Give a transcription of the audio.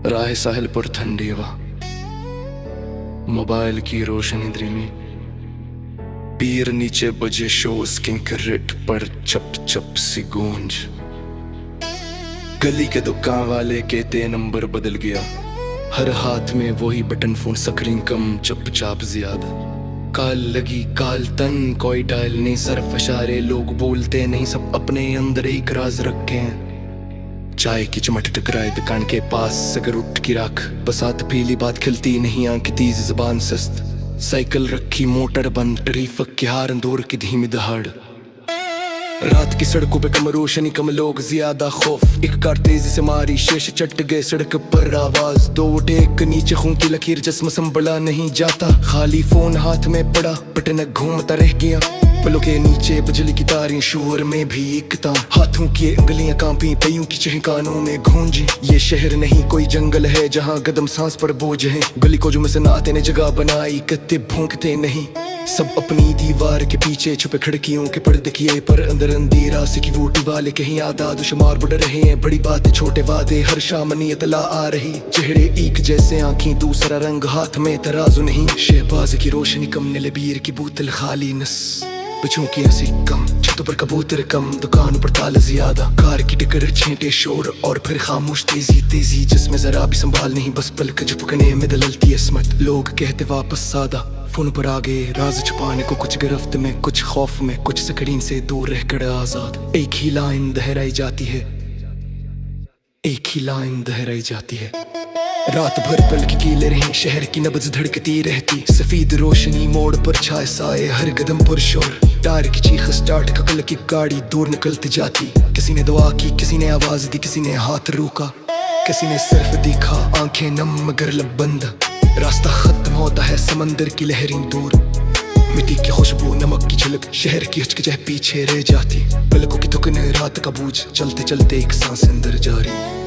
राह साहिल पर ठंडी हवा, मोबाइल की रोशनी धीमी, पीर नीचे बजे शोज किंकरेट पर चप चप सी गूंज। गली के दुकान वाले कहते नंबर बदल गया, हर हाथ में वही बटन फोन, स्क्रीन कम चुपचाप ज्यादा। काल लगी काल तन, कोई डायल नहीं, सरफ इशारे, लोग बोलते नहीं, सब अपने अंदर एक राज रखे हैं। चाय की चमट टकराए दुकान के पास, सगर उठ की राख, बसात पीली बात खिलती नहीं, आंख तीज जबान सस्त। साइकिल रखी मोटर बंद, टरीफक की हार अंदोर की धीमी दहाड़। रात की सड़कों पे कम रोशनी, कम लोग, ज्यादा खौफ। एक कार तेजी से मारी, शीशे चट गए, सड़क पर आवाज। दो टेक नीचे खून की लकीर, जिस्म संभला नहीं जाता। खाली फोन हाथ में पड़ा, बटन घूमता रह गया। पलों के नीचे बिजली की तारें, शोर में भी एकता। हाथों की उंगलियां कांपी, पैयों की चहकानों में गूंजी। ये शहर नहीं कोई जंगल है, जहां कदम सांस पर बोझ है। गली को जो मसनाते ने जगह बनाई, कत्ते भूंकते नहीं, सब अपनी दीवार के पीछे छुपे। खिड़कियों के पर्दे किए पर अंदर अंधेरा, सिक्योरिटी वाले कहीं आदाद शुमार बढ़ रहे हैं। बड़ी बातें छोटे वादे, हर शाम नियत ला आ रही। चेहरे एक जैसे, आंखें दूसरा रंग, हाथ में तराजू नहीं। शहबाज की रोशनी कम, नीले बीर की बोतल खाली, नस बच्चों की हंसी कम, छतों पर कबूतर कम, दुकान पर ताला ज्यादा। कार की टिकर छींटे शोर और फिर खामोश तेजी तेजी, जिसमें जरा भी संभाल नहीं, बस पलक झपकने में दलती असमत। लोग कहते वापस सादा, फोन पर आगे राज छुपाने को, कुछ गिरफ्त में, कुछ खौफ में, कुछ स्क्रीन से दूर रहकर आजाद। एक ही लाइन दोहराई जाती है, एक ही लाइन दोहराई जाती है। रात भर पल की कीले रही, शहर की नब्ज धड़कती रहती। सफेद रोशनी मोड़ पर छाए साए, हर कदम पर शोर। टायर की चीख स्टार्ट, ककल की गाड़ी दूर निकलती जाती। किसी ने दुआ की, किसी ने आवाज दी, किसी ने हाथ रोका, किसी ने सिर्फ देखा, आंखें नम मगर लब बंद। रास्ता खत्म होता है, समंदर की लहरें दूर। मिट्टी की खुशबू, नमक की झलक, शहर की हिचकिचाहट पीछे रह जाती। पलकों की थुकन, रात का बोझ, चलते चलते एक सांस अंदर जारी।